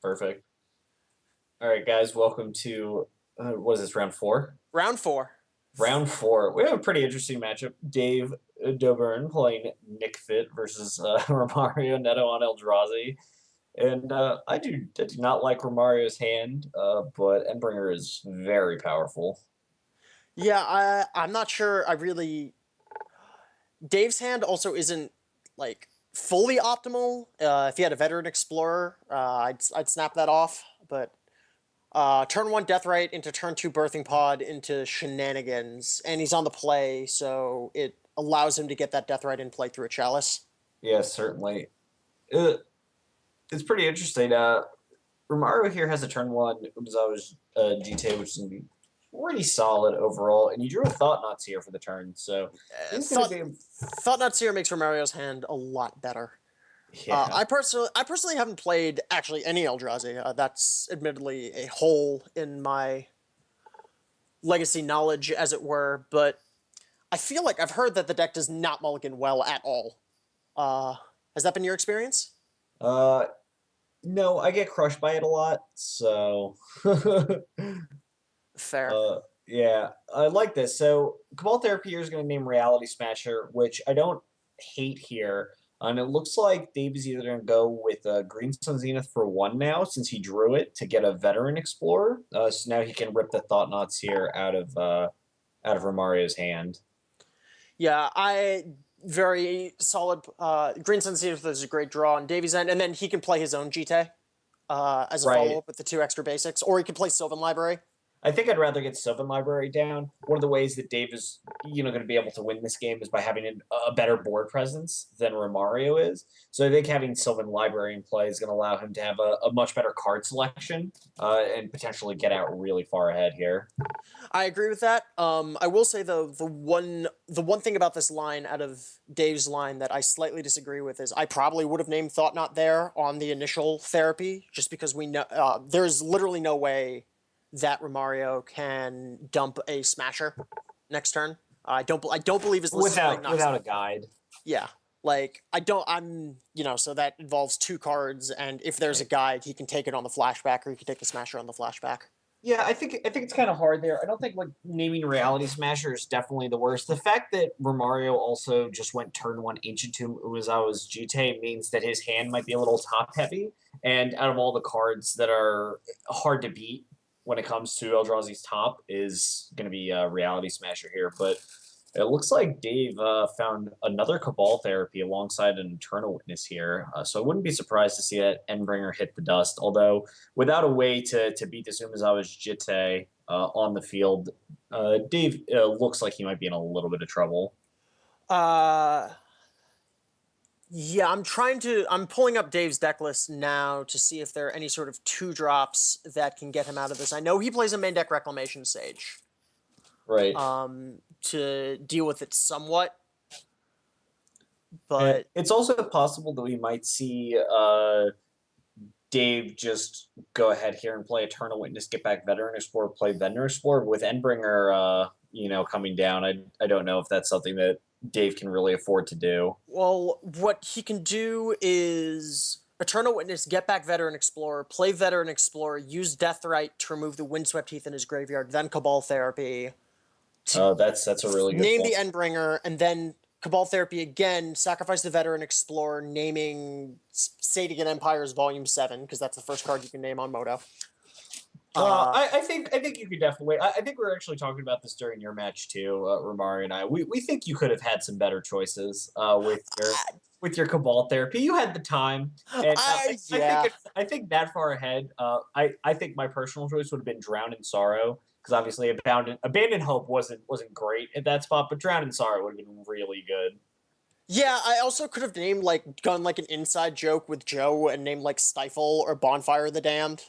Perfect. All right, guys, welcome to what is this, round four? Round four. Round four. We have a pretty interesting matchup. Dayv Doberne playing Nick Fit versus Romario Neto on Eldrazi. And I do not like Romario's hand, but Endbringer is very powerful. Yeah, I'm not sure. Dave's hand also isn't like fully optimal. If he had a veteran explorer, I'd snap that off. But turn one Deathrite into turn two Birthing Pod into shenanigans, and he's on the play, so it allows him to get that Deathrite in play through a Chalice. Yeah, certainly. Uh, it's pretty interesting. Romario here has a turn one Umezawa's GT, which is going to be pretty solid overall. And you drew a Thought Knots here for the turn, so he's going to be. Thought-Knot Seer makes Romario's hand a lot better. Yeah. I personally haven't played actually any Eldrazi. That's admittedly a hole in my legacy knowledge, as it were. But I feel like I've heard that the deck does not mulligan well at all. Has that been your experience? Uh, no, I get crushed by it a lot, so. Fair. Yeah, I like this. So Cabal Therapy here is going to name Reality Smasher, which I don't hate here. And it looks like Dave is either going to go with Green Sun Zenith for one now, since he drew it to get a Veteran Explorer. So now he can rip the Thought Knots here out of Romario's hand. Yeah, I very solid. Green Sun Zenith is a great draw on Davy's end, and then he can play his own GT as a Right. follow up with the two extra basics, or he can play Sylvan Library. I think I'd rather get Sylvan Library down. One of the ways that Dave is, going to be able to win this game is by having a better board presence than Romario is. So I think having Sylvan Library in play is going to allow him to have a much better card selection and potentially get out really far ahead here. I agree with that. I will say though, the one thing about this line out of Dave's line that I slightly disagree with is I probably would have named Thought Not there on the initial therapy, just because we know there's literally no way that Romario can dump a Smasher next turn. I don't believe his list without a guide. Yeah, like so that involves two cards, and if there's a guide, he can take it on the flashback, or he can take the Smasher on the flashback. Yeah, I think it's kind of hard there. I don't think like naming Reality Smasher is definitely the worst. The fact that Romario also just went turn one Ancient Tomb Umezawa's Jite means that his hand might be a little top heavy. And out of all the cards that are hard to beat when it comes to Eldrazi's top is going to be Reality Smasher here. But it looks like Dave found another Cabal Therapy alongside an Eternal Witness here. So I wouldn't be surprised to see that Endbringer hit the dust. Although, without a way to beat this Umezawa's Jite on the field, Dave looks like he might be in a little bit of trouble. Yeah, I'm pulling up Dave's deck list now to see if there are any sort of two drops that can get him out of this. I know he plays a main deck Reclamation Sage. Right. To deal with it somewhat. But and it's also possible that we might see Dave just go ahead here and play Eternal Witness, get back Veteran Explorer, play Veteran Explorer. With Endbringer, coming down, I don't know if that's something that Dave can really afford to do. Well, what he can do is Eternal Witness, get back Veteran Explorer, play Veteran Explorer, use Deathrite to remove the Windswept Heath in his graveyard, then Cabal Therapy. That's a really good name point. the Endbringer, and then Cabal Therapy again, sacrifice the Veteran Explorer, naming Sadian Empires Volume 7, because that's the first card you can name on Moto. I think you could definitely. I think we were actually talking about this during your match too, Romario and I. We think you could have had some better choices with your Cabal Therapy. You had the time, and I think that far ahead. I think my personal choice would have been Drown in Sorrow, because obviously Abandoned Hope wasn't great at that spot, but Drown in Sorrow would have been really good. Yeah, I also could have gone like an inside joke with Joe and named like Stifle or Bonfire of the Damned.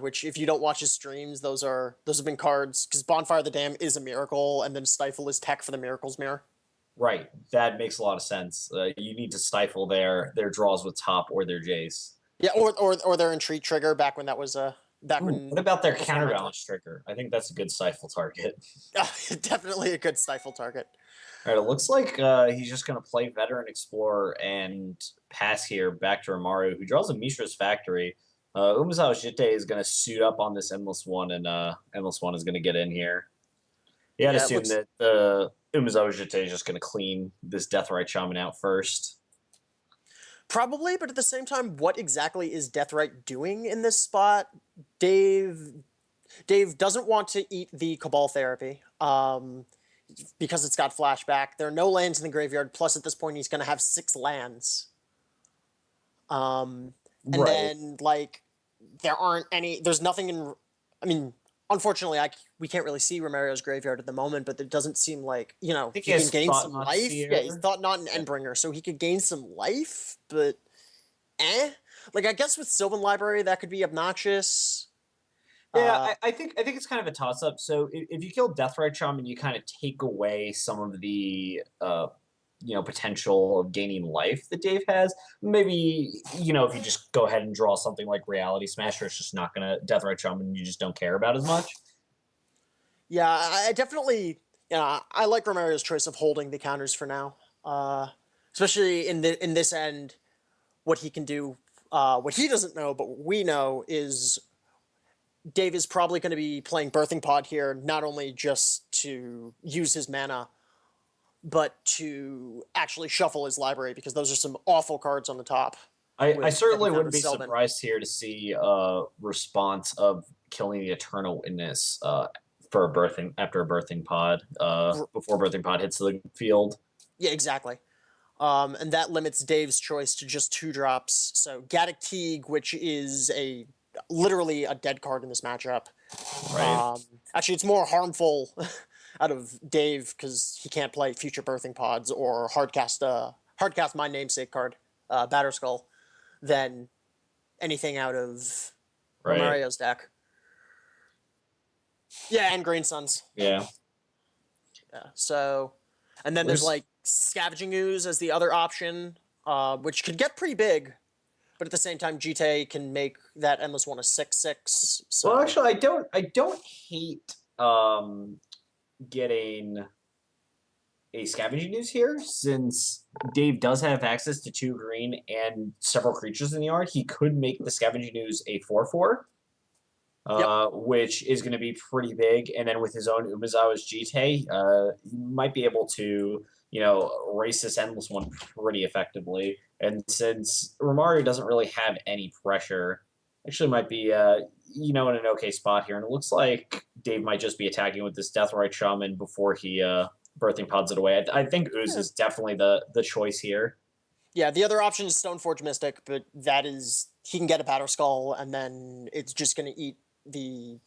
Which, if you don't watch his streams, those have been cards, because Bonfire of the Damned is a miracle, and then Stifle is tech for the Miracles Mirror. Right, that makes a lot of sense. You need to stifle their draws with top or their Jace. Yeah, or their Entreat trigger back when that was what about their Counterbalance trigger? I think that's a good stifle target. Definitely a good stifle target. All right, it looks like he's just going to play Veteran Explorer and pass here back to Romario, who draws a Mishra's Factory. Umezawa Jite is going to suit up on this Endless One, and Endless One is going to get in here. You got to Yeah, it assume looks that Umezawa Jite is just going to clean this Deathrite Shaman out first. probably, but at the same time, what exactly is Deathrite doing in this spot? Dave doesn't want to eat the Cabal Therapy. Because it's got flashback. There are no lands in the graveyard. Plus, at this point, he's going to have 6 lands. And Right. then like there aren't any. There's nothing in. I mean, unfortunately, we can't really see Romario's graveyard at the moment, but it doesn't seem like I think he he can has gain Thought some Knots life. Yeah, he's here. Thought Knot and Yeah. Endbringer, so he could gain some life. But like I guess with Sylvan Library that could be obnoxious. Yeah, Uh, I think it's kind of a toss up. So if you kill Deathrite Shaman, you kind of take away some of the potential of gaining life that Dave has. Maybe if you just go ahead and draw something like Reality Smasher, it's just not gonna Deathrite Shaman. You just don't care about as much. yeah, I definitely. I like Romario's choice of holding the counters for now. Especially in this end, what he can do. What he doesn't know, but what we know is Dave is probably going to be playing Birthing Pod here, not only just to use his mana, but to actually shuffle his library, because those are some awful cards on the top I that he certainly found wouldn't with be Selvin. surprised here to see a response of killing the Eternal Witness for a birthing after a birthing pod before birthing pod hits the field. Yeah, exactly. And that limits Dave's choice to just 2 drops. So Gaddock Teague, which is literally a dead card in this matchup. Right. Actually, it's more harmful out of Dave because he can't play Future Birthing Pods or hardcast my namesake card, Batterskull, than anything out of Right. Romario's deck. Yeah, and Green Suns. Yeah. Yeah. So, and then there's There's like Scavenging Ooze as the other option, which could get pretty big. But at the same time, GTA can make that Endless One a 6/6. So Well, actually, I don't hate getting a Scavenging News here, since Dave does have access to 2 green and several creatures in the yard. He could make the Scavenging News a 4/4, yep. which is going to be pretty big. And then with his own Umezawa's Jite, he might be able to, race this Endless One pretty effectively. And since Romario doesn't really have any pressure, actually might be, in an okay spot here. And it looks like Dave might just be attacking with this Deathrite Shaman before he birthing pods it away. I think Ooze Yeah. is definitely the choice here. Yeah, the other option is Stoneforge Mystic, but that is he can get a Batterskull, and then it's just going to eat the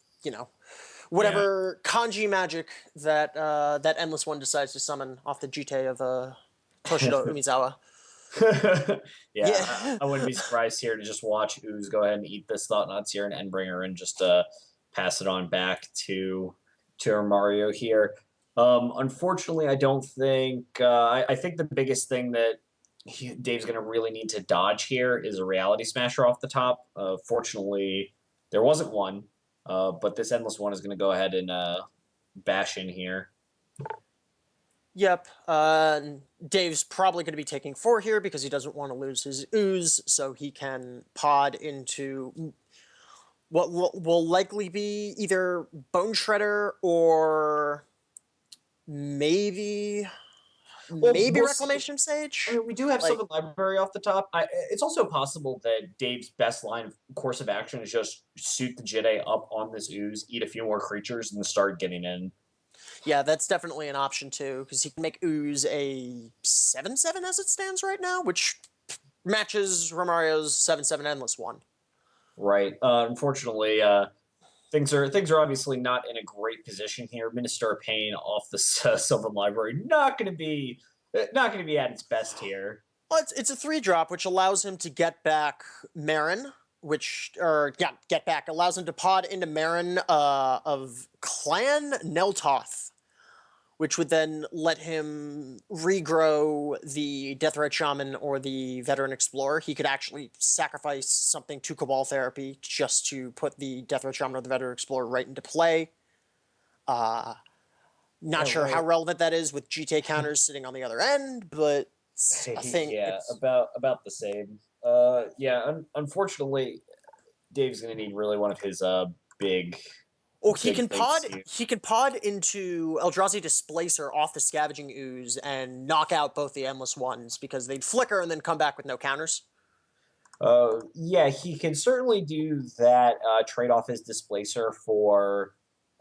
whatever kanji magic that that Endless One decides to summon off the Jite of Toshido Umezawa. Yeah, Yeah. I wouldn't be surprised here to just watch Ooze go ahead and eat this Thought Knots here and Endbringer and just pass it on back to Mario here. Unfortunately, I don't think I think the biggest thing that Dave's going to really need to dodge here is a Reality Smasher off the top. Fortunately, there wasn't one, but this Endless One is going to go ahead and bash in here. Yep. Dave's probably going to be taking 4 here because he doesn't want to lose his Ooze, so he can pod into what will likely be either Bone Shredder or maybe We'll see. Reclamation Sage. I mean, we do have Like, Sylvan Library off the top. It's also possible that Dave's best line of course of action is just suit the Jedi up on this Ooze, eat a few more creatures, and start getting in. yeah, that's definitely an option too, because he can make Ooze a 7/7 as it stands right now, which matches Romario's 7/7 Endless One. Right. Unfortunately, things are obviously not in a great position here. Minister of Pain off the Sylvan Library, not going to be at its best here. Well, it's a 3-drop, which allows him to get back Marin, get back allows him to pod into Marin of Clan Neltoth, which would then let him regrow the Deathrite Shaman or the Veteran Explorer. He could actually sacrifice something to Cabal Therapy just to put the Deathrite Shaman or the Veteran Explorer right into play. Not sure how relevant that is with GTA counters sitting on the other end, but it's a thing. Yeah, about the same. Yeah, unfortunately, Dave's gonna need really one of his big Or he big can things pod. to. He can pod into Eldrazi Displacer off the Scavenging Ooze and knock out both the Endless Ones because they'd flicker and then come back with no counters. Yeah, he can certainly do that. Trade off his displacer for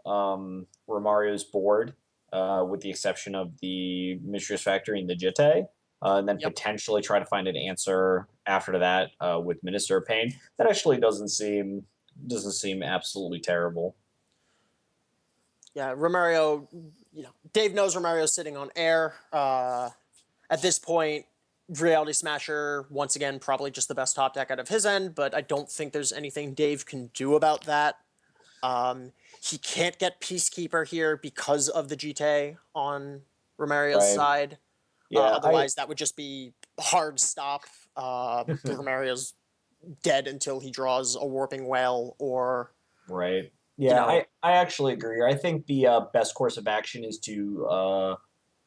Romario's board, with the exception of the Mistress Factory and the Jitte, and then Yep. potentially try to find an answer after that with Minister of Pain. That actually doesn't seem absolutely terrible. Yeah, Romario. Dave knows Romario's sitting on air. At this point, Reality Smasher, once again, probably just the best top deck out of his end, but I don't think there's anything Dave can do about that. He can't get Peacekeeper here because of the GT on Romario's Right. side. Yeah, I Otherwise, that would just be hard stop. Romario's dead until he draws a Warping Whale or, right. you Yeah, know, I actually agree. I think the best course of action is to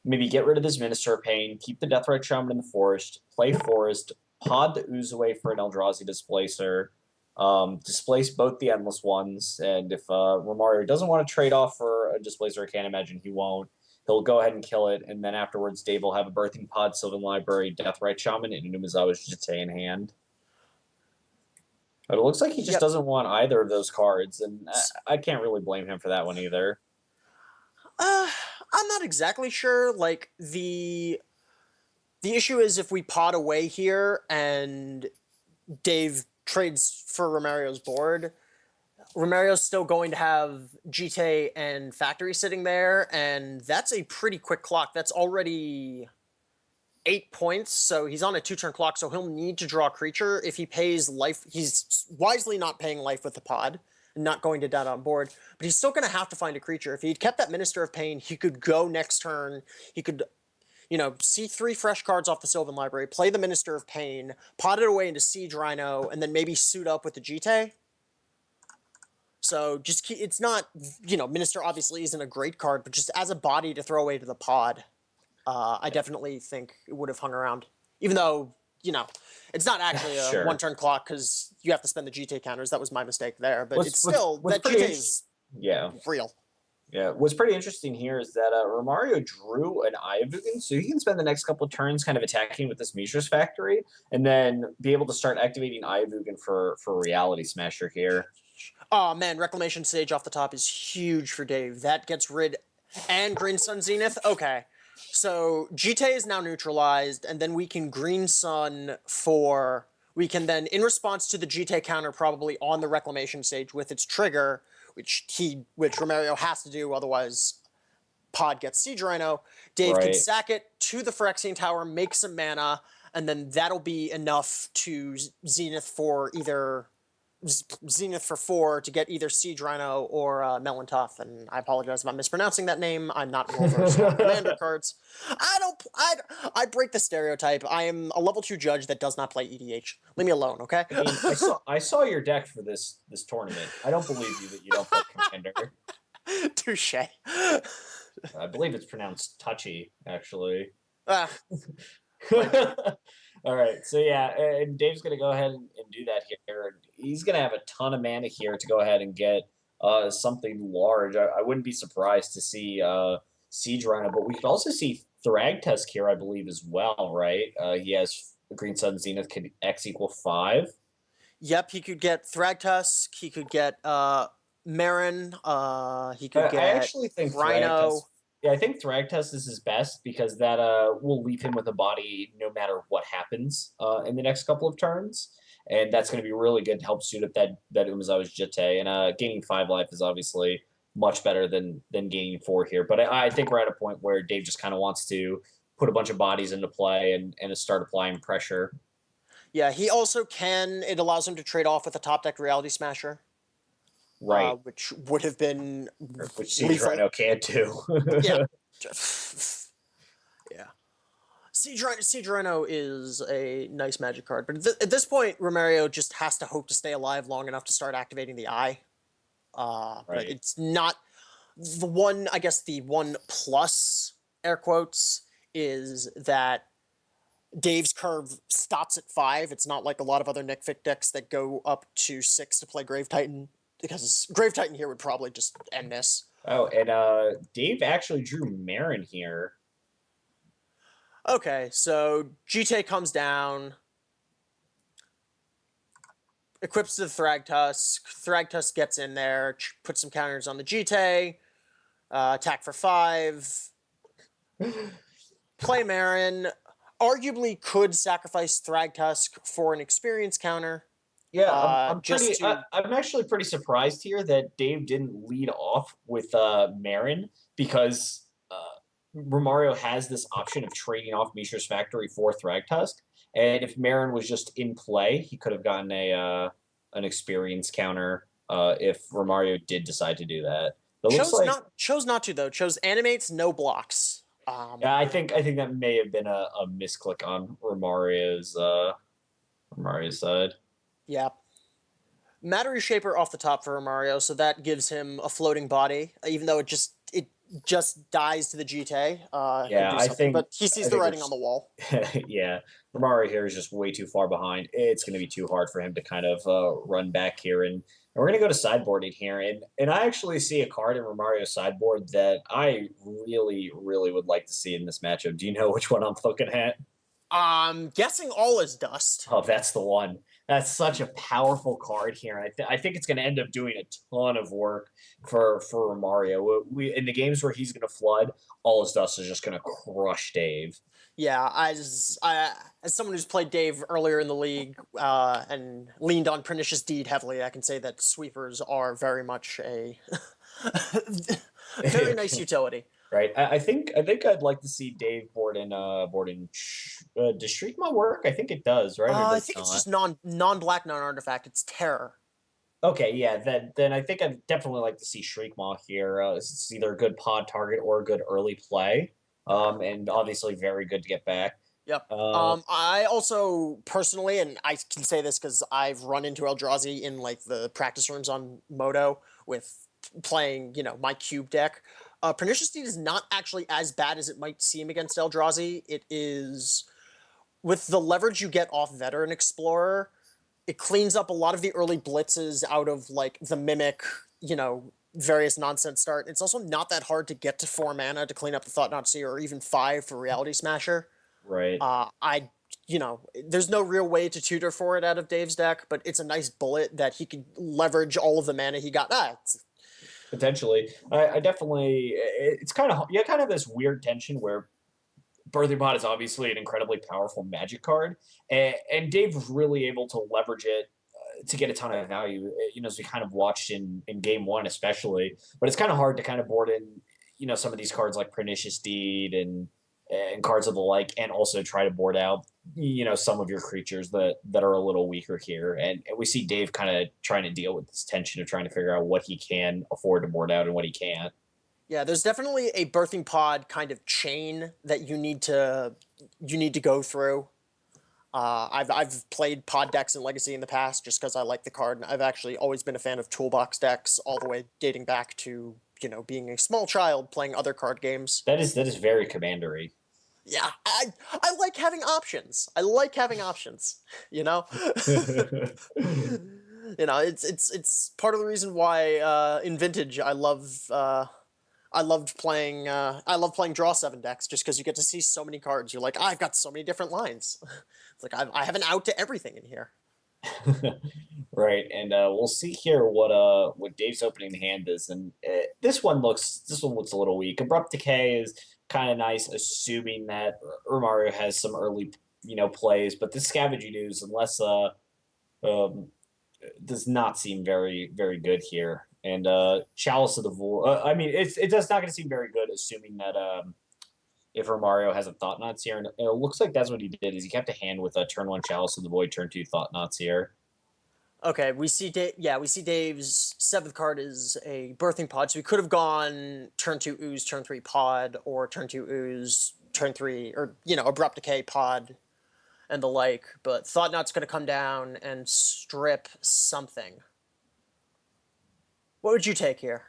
maybe get rid of this Minister of Pain, keep the Deathrite Shaman in the forest, play forest, pod the ooze away for an Eldrazi Displacer, displace both the Endless Ones, and if Romario doesn't want to trade off for a Displacer, I can't imagine he won't. He'll go ahead and kill it, and then afterwards Dave will have a Birthing Pod, Sylvan Library, Deathrite Shaman, and Unumazawa's Jitte in hand. But it looks like he just yep. doesn't want either of those cards, and I can't really blame him for that one either. Uh, I'm not exactly sure. Like the issue is if we pot away here and Dave trades for Romario's board, Romario's still going to have GT and Factory sitting there, and that's a pretty quick clock. That's already 8 points, so he's on a 2-turn clock, so he'll need to draw a creature. If he pays life, he's wisely not paying life with the pod and not going to dead on board, but he's still going to have to find a creature. If he'd kept that Minister of Pain, he could go next turn. He could, see 3 fresh cards off the Sylvan Library, play the Minister of Pain, pot it away into Siege Rhino, and then maybe suit up with the GT. So just it's not, Minister obviously isn't a great card, but just as a body to throw away to the pod, I definitely think it would have hung around. Even though, it's not actually a Sure. 1-turn clock because you have to spend the GT counters. That was my mistake there, but What's it's what's still, what's that pretty GT interesting. is Yeah. real. Yeah, what's pretty interesting here is that Romario drew an Ayavugan, so he can spend the next couple of turns kind of attacking with this Mishra's Factory, and then be able to start activating Ayavugan for Reality Smasher here. Oh man, Reclamation Sage off the top is huge for Dave. That gets rid, and Green Sun Zenith. Okay, so GT is now neutralized, and then we can Green Sun for. We can then, in response to the GT counter, probably on the Reclamation Sage with its trigger, which Romario has to do, otherwise Pod gets Siege Rhino. Dave can Right. sack it to the Phyrexian Tower, make some mana, and then that'll be enough to Zenith for either Zenith for 4 to get either Siege Rhino or Melantoth. And I apologize if I'm mispronouncing that name. I'm not well versed on Commander cards. I break the stereotype. I am a level 2 judge that does not play EDH. Leave me alone, okay? I mean, I saw your deck for this tournament. I don't believe you that you don't play Commander. Touche. I believe it's pronounced touchy, actually. Ah, All right, so yeah, and Dave's gonna go ahead and do that here. He's gonna have a ton of mana here to go ahead and get something large. I wouldn't be surprised to see Siege Rhino, but we could also see Thragtusk here, I believe, as well, right? He has Green Sun Zenith could X equal 5. Yep, he could get Thragtusk. He could get Marin. He could I get actually think Rhino. Yeah, I think Thragtusk is his best because that will leave him with a body no matter what happens in the next couple of turns, and that's going to be really good to help suit up that Umezawa's Jitte. And gaining 5 life is obviously much better than gaining 4 here. But I think we're at a point where Dave just kind of wants to put a bunch of bodies into play and start applying pressure. Yeah, he also can. It allows him to trade off with a top deck Reality Smasher. Right. Which would have been Which Siege Rhino can't do. Yeah. Yeah. Siege Rhino is a nice magic card, but at this point, Romario just has to hope to stay alive long enough to start activating the eye. But it's not the one. I guess the one plus, air quotes, is that Dave's curve stops at 5. It's not like a lot of other Nick Fit decks that go up to 6 to play Grave Titan, because Grave Titan here would probably just end this. Oh, and Dave actually drew Marin here. Okay, so GTA comes down, equips to the Thragtusk. Thragtusk gets in there, puts some counters on the GTA, attack for 5, play Marin. Arguably could sacrifice Thragtusk for an experience counter. Yeah, Just to I'm actually pretty surprised here that Dave didn't lead off with Marin because Romario has this option of trading off Mishra's Factory for Thragtusk, and if Marin was just in play, he could have gotten a an experience counter if Romario did decide to do that. But it looks like chose not to though. Chose animates, no blocks. yeah, I think that may have been a misclick on Romario's side. Yeah. Matter Reshaper off the top for Romario, so that gives him a floating body, even though it just dies to the GTA. Yeah, Do something, but he I sees the think writing on the wall. yeah, Romario here is just way too far behind. It's going to be too hard for him to kind of run back here, and we're going to go to sideboarding here, and I actually see a card in Romario's sideboard that I really would like to see in this matchup. Do you know which one I'm looking at? I'm guessing all is dust. Oh, that's the one. That's such a powerful card here. I think it's going to end up doing a ton of work for Romario. We in the games where he's going to flood, all his dust is just going to crush Dave. Yeah, as someone who's played Dave earlier in the league and leaned on Pernicious Deed heavily, I can say that sweepers are very much a very nice utility. Right. I think I'd like to see Dave does Shriekmaw work? I think it does, right? Or I does think it's not? just non-black, non-artifact. It's terror. Okay, yeah, then I think I'd definitely like to see Shriekmaw here. It's either a good pod target or a good early play. And obviously very good to get back. Yep. Uh, I also personally, and I can say this because I've run into Eldrazi in like the practice rooms on Moto with playing, my cube deck. Pernicious Deed is not actually as bad as it might seem against Eldrazi. It is, with the leverage you get off Veteran Explorer, it cleans up a lot of the early blitzes out of like the Mimic, various nonsense start. It's also not that hard to get to 4 mana to clean up the Thought-Knot Seer, or even 5 for Reality Smasher. right. There's no real way to tutor for it out of Dave's deck, but it's a nice bullet that he could leverage all of the mana he got. Potentially. I definitely it's kind of you kind of this weird tension where Birthing Pod is obviously an incredibly powerful magic card, and Dave was really able to leverage it to get a ton of value. As we kind of watched in game one, especially. But it's kind of hard to kind of board in, some of these cards like Pernicious Deed and cards of the like, and also try to board out, some of your creatures that are a little weaker here. And we see Dave kind of trying to deal with this tension of trying to figure out what he can afford to board out and what he can't. Yeah, there's definitely a Birthing Pod kind of chain that you need to go through. I've played pod decks in Legacy in the past just because I like the card, and I've actually always been a fan of toolbox decks, all the way dating back to being a small child playing other card games. That is very commandery. Yeah, I like having options. I like having options. It's part of the reason why in Vintage I love playing draw 7 decks just because you get to see so many cards. You're like, I've got so many different lines. It's like I have an out to everything in here. Right, and we'll see here what Dave's opening hand is, and this one looks a little weak. Abrupt Decay is kind of nice, assuming that Romario has some early plays, but the Scavenging Ooze, unless um, does not seem very good here. And Chalice of the Void, it does not going to seem very good, assuming that if Romario has a Thought-Knot Seer, and it looks like that's what he did, is he kept a hand with a turn 1 Chalice of the Void, turn 2 Thought-Knot Seer. Okay, we see Dave's 7th card is a Birthing Pod, so we could have gone turn 2 Ooze, turn 3 Pod, or turn 2 Ooze, turn 3, or, Abrupt Decay Pod, and the like, but Thought-Knot's going to come down and strip something. What would you take here?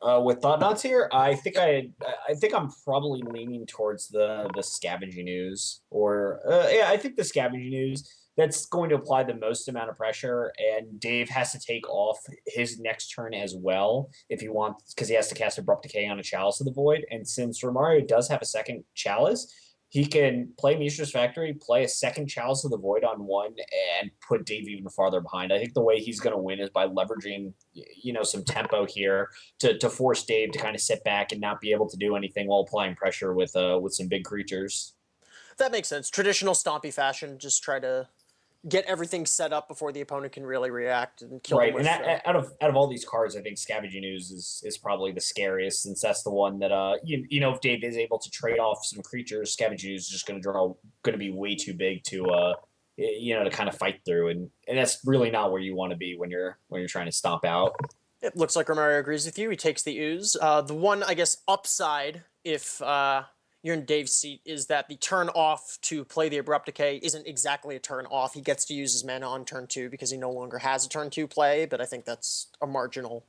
With thought knots here, I think I'm probably leaning towards the scavenging ooze, or yeah, I think the scavenging ooze. That's going to apply the most amount of pressure, and Dave has to take off his next turn as well if he wants, because he has to cast Abrupt Decay on a Chalice of the Void. And since Romario does have a second Chalice, he can play Mishra's Factory, play a second Chalice of the Void on one, and put Dave even farther behind. I think the way he's going to win is by leveraging, some tempo here to force Dave to kind of sit back and not be able to do anything while applying pressure with some big creatures. That makes sense. Traditional stompy fashion, just try to get everything set up before the opponent can really react and kill them Right, with. and out of all these cards, I think Scavenging Ooze is probably the scariest, since that's the one that if Dave is able to trade off some creatures, Scavenging Ooze is just going to be way too big to kind of fight through, and that's really not where you want to be when you're trying to stomp out. It looks like Romario agrees with you. He takes the ooze. The one, I guess, upside, if you're in Dave's seat, is that the turn off to play the Abrupt Decay isn't exactly a turn off. He gets to use his mana on turn 2 because he no longer has a turn 2 play, but I think that's a marginal.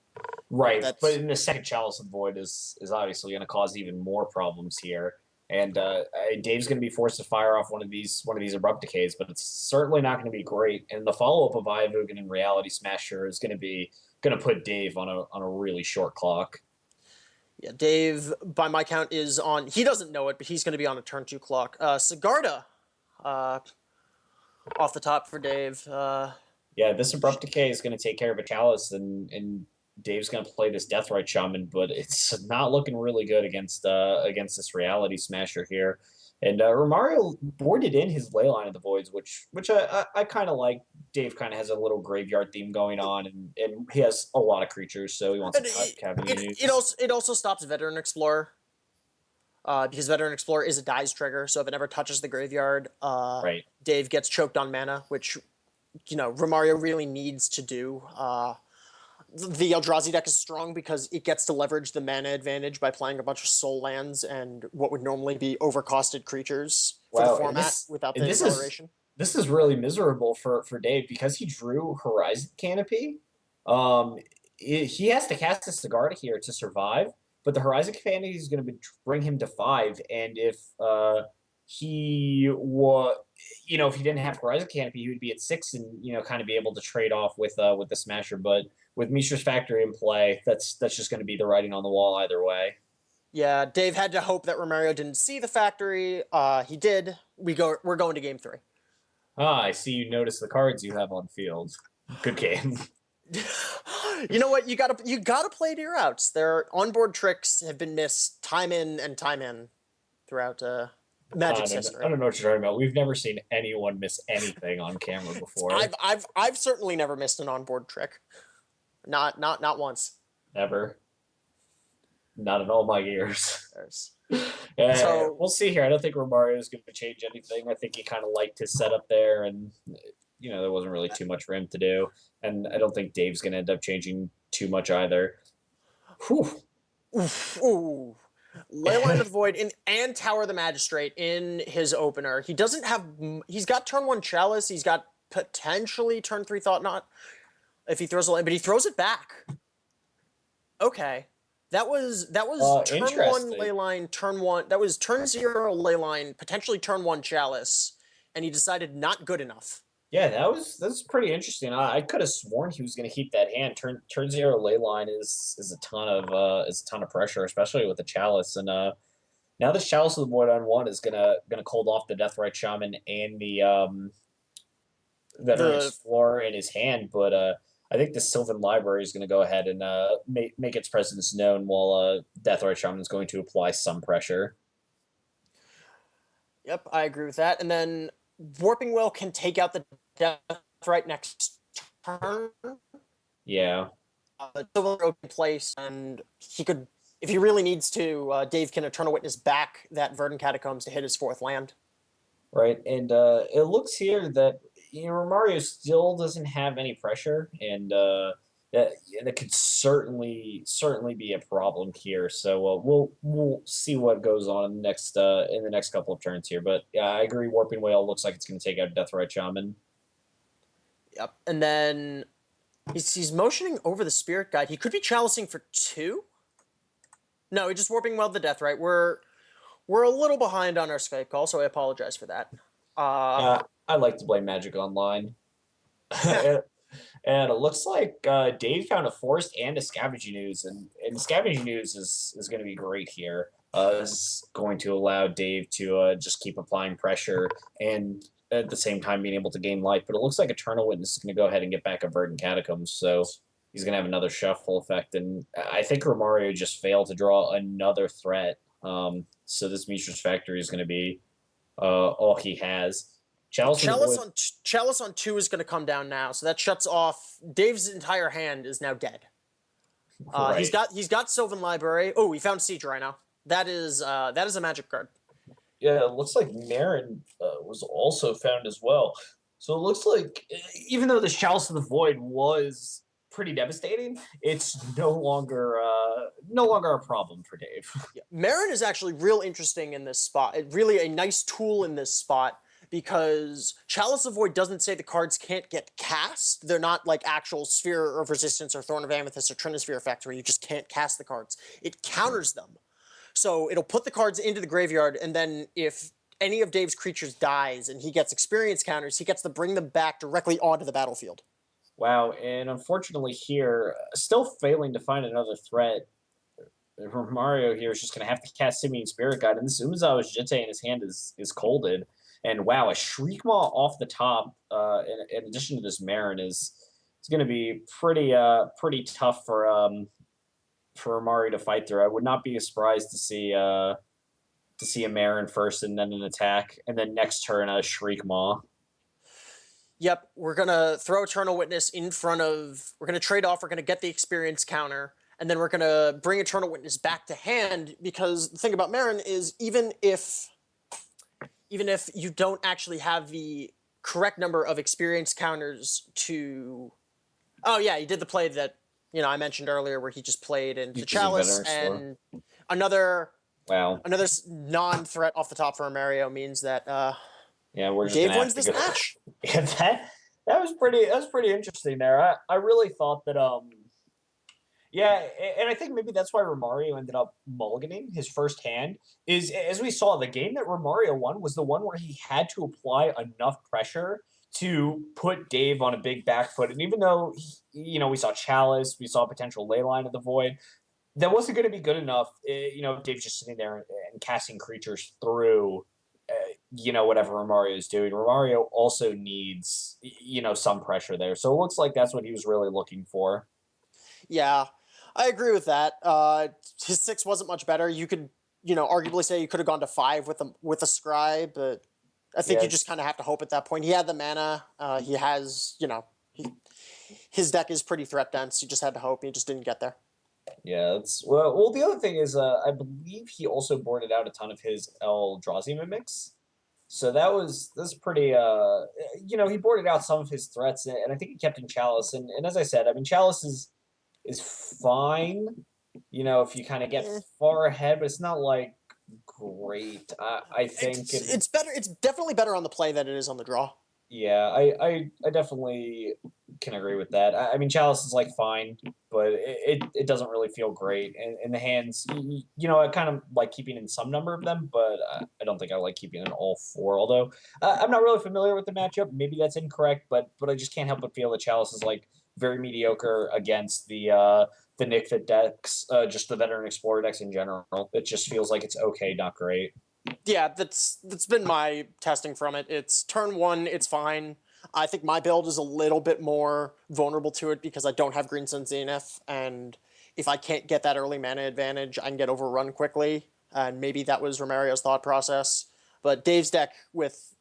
Right, but in the second Chalice of the Void is obviously going to cause even more problems here. And Dave's going to be forced to fire off one of these Abrupt Decays, but it's certainly not going to be great. And the follow-up of Iovogan and Reality Smasher is going to put Dave on a really short clock. Yeah, Dave, by my count, is on. He doesn't know it, but he's going to be on a turn 2 clock. Sigarda, off the top for Dave. Yeah, this Abrupt Decay is going to take care of a Chalice, and Dave's going to play this Deathrite Shaman, but it's not looking really good against this Reality Smasher here. And Romario boarded in his Leyline of the Voids, which I kind of like. Dave kind of has a little graveyard theme going on, and he has a lot of creatures, so he wants to cut Cavity. It also stops Veteran Explorer. Because Veteran Explorer is a dies trigger, so if it ever touches the graveyard, right. Dave gets choked on mana, which Romario really needs to do. The Eldrazi deck is strong because it gets to leverage the mana advantage by playing a bunch of soul lands and what would normally be overcosted creatures for the format without the acceleration. This is really miserable for Dave because he drew Horizon Canopy. He has to cast a Sigarda here to survive, but the Horizon Canopy is going to bring him to 5, and if if he didn't have Horizon Canopy, he would be at 6 and kind of be able to trade off with the Smasher. But with Mishra's Factory in play, that's just going to be the writing on the wall either way. Yeah, Dave had to hope that Romario didn't see the factory. He did. We're going to game 3. I see you notice the cards you have on field. Good game. You know what? You gotta play to your outs. Their onboard tricks have been missed time in and time in throughout Magic's history. I don't know what you're talking about. We've never seen anyone miss anything on camera before. I've certainly never missed an onboard trick. Not once. Never. Not in all my years. So we'll see here. I don't think Romario is going to change anything. I think he kind of liked his setup there, and there wasn't really too much for him to do. And I don't think Dave's going to end up changing too much either. Whew. Ooh. Leyline of the Void and Tower of the Magistrate in his opener. He's got turn 1 Chalice. He's got potentially turn 3 Thought Knot if he throws a land, but he throws it back. Okay. That was turn 1 Leyline, turn 1. That was turn 0 Leyline, potentially turn 1 Chalice, and he decided not good enough. Yeah, that's pretty interesting. I could have sworn he was going to keep that hand. Turn 0 Leyline is a ton of pressure, especially with the Chalice. And now this Chalice of the Void on 1 is gonna cold off the Deathrite Shaman and the Veteran Explorer in his hand, but I think the Sylvan Library is going to go ahead and make its presence known while Deathrite Shaman is going to apply some pressure. Yep, I agree with that. And then Warping Will can take out the Deathrite next turn. Yeah. Sylvan open place, and he could, if he really needs to, Dave can Eternal Witness back that Verdant Catacombs to hit his 4th land. Right, and it looks here that Romario still doesn't have any pressure, and that could certainly be a problem here. So we'll see what goes on in the next couple of turns here. But yeah, I agree. Warping Whale looks like it's going to take out Deathrite Shaman. Yep, and then he's motioning over the Spirit Guide. He could be chalicing for 2. No, we just warping well the death, right? We're a little behind on our Skype call, so I apologize for that. I like to play Magic Online. And it looks like Dave found a forest and a scavenging ooze, and scavenging ooze is going to be great here. This is going to allow Dave to just keep applying pressure and at the same time being able to gain life. But it looks like Eternal Witness is going to go ahead and get back a Verdant Catacombs, so he's going to have another shuffle effect. And I think Romario just failed to draw another threat. So this Mishra's Factory is going to be all he has. Chalice on 2 is going to come down now, so that shuts off Dave's entire hand is now dead. Right. He's got Sylvan Library. Oh, we found Siege Rhino. That is a magic card. Yeah, it looks like Marin was also found as well. So it looks like even though the Chalice of the Void was pretty devastating, it's no longer a problem for Dave. Yeah. Marin is actually real interesting in this spot. Really a nice tool in this spot because Chalice of Void doesn't say the cards can't get cast. They're not like actual Sphere of Resistance or Thorn of Amethyst or Trinisphere effects where you just can't cast the cards. It counters them. So it'll put the cards into the graveyard, and then if any of Dave's creatures dies and he gets experience counters, he gets to bring them back directly onto the battlefield. Wow, and unfortunately here, still failing to find another threat. Romario here is just going to have to cast Simian Spirit Guide, and this Umezawa's Jitte in his hand is colded. And wow, a Shriekmaw off the top, in addition to this Marin, is going to be pretty tough for Romario to fight through. I would not be surprised to see a Marin first and then an attack, and then next turn a Shriekmaw. Yep, we're gonna throw Eternal Witness in front of. We're gonna trade off. We're gonna get the experience counter, and then we're gonna bring Eternal Witness back to hand. Because the thing about Marin is, even if you don't actually have the correct number of experience counters to, oh yeah, he did the play that I mentioned earlier, where he just played into Chalice and another non-threat off the top for Romario means that yeah, we're just Dave wins this match. Yeah, that was pretty interesting there. I really thought that yeah, and I think maybe that's why Romario ended up mulliganing his first hand. Is as we saw, the game that Romario won was the one where he had to apply enough pressure to put Dave on a big back foot. And even though we saw Chalice, we saw potential Leyline of the Void, that wasn't going to be good enough. If Dave's just sitting there and casting creatures through whatever Romario is doing. Romario also needs, some pressure there. So it looks like that's what he was really looking for. Yeah, I agree with that. His 6 wasn't much better. You could, arguably say you could have gone to 5 with a Scribe, but I think you just kind of have to hope at that point. He had the mana. He has, his deck is pretty threat dense. You just had to hope. He just didn't get there. Yeah, well. The other thing is, I believe he also boarded out a ton of his Eldrazi mimics. So that's pretty. He boarded out some of his threats, and I think he kept in Chalice. And as I said, I mean, Chalice is fine. If you kind of get far ahead, but it's not like great. I think it's better. It's definitely better on the play than it is on the draw. Yeah, I definitely can agree with that. I mean, Chalice is like fine, but it doesn't really feel great. And in the hands, I kind of like keeping in some number of them, but I don't think I like keeping in all 4. Although I'm not really familiar with the matchup. Maybe that's incorrect, but I just can't help but feel that Chalice is like very mediocre against the Nickfit decks, just the Veteran Explorer decks in general. It just feels like it's okay, not great. Yeah, that's been my testing from it. It's turn 1, it's fine. I think my build is a little bit more vulnerable to it because I don't have Green Sun Zenith, and if I can't get that early mana advantage, I can get overrun quickly, and maybe that was Romario's thought process. But Dave's deck with,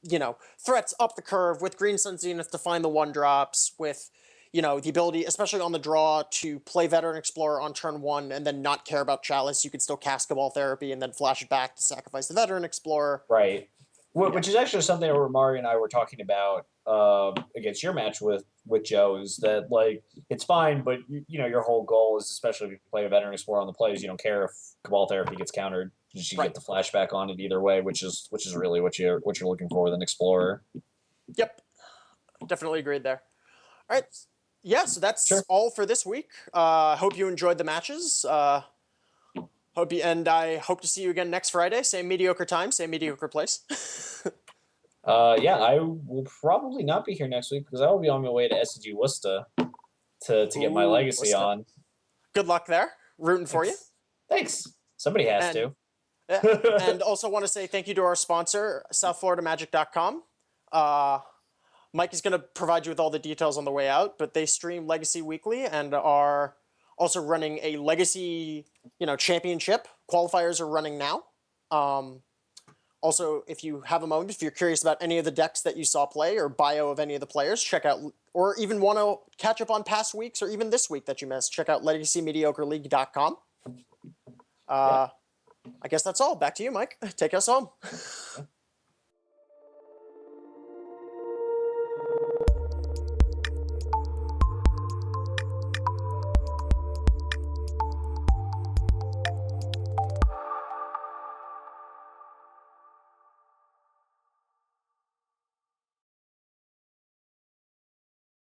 threats up the curve, with Green Sun Zenith to find the 1-drops, with the ability, especially on the draw, to play Veteran Explorer on turn 1 and then not care about Chalice. You could still cast Cabal Therapy and then flash it back to sacrifice the Veteran Explorer. Right. Which is actually something that Romario and I were talking about against your match with Joe, is that, like, it's fine, but, your whole goal is, especially if you play a Veteran Explorer on the plays, you don't care if Cabal Therapy gets countered. You get the flashback on it either way, which is really what you're looking for with an Explorer. Yep. Definitely agreed there. All right. Yeah, so that's all for this week. Hope you enjoyed the matches. I hope to see you again next Friday. Same mediocre time, same mediocre place. Yeah, I will probably not be here next week because I will be on my way to SCG Worcester to get my Ooh, legacy on. good luck there. Rooting for you. Thanks. Somebody has And to. yeah, and also want to say thank you to our sponsor, SouthFloridaMagic.com. Mike is going to provide you with all the details on the way out, but they stream Legacy weekly and are also running a Legacy, championship. Qualifiers are running now. Also, if you have a moment, if you're curious about any of the decks that you saw play or bio of any of the players, check out, or even want to catch up on past weeks or even this week that you missed, check out LegacyMediocreLeague.com. I guess that's all. Back to you, Mike. Take us home.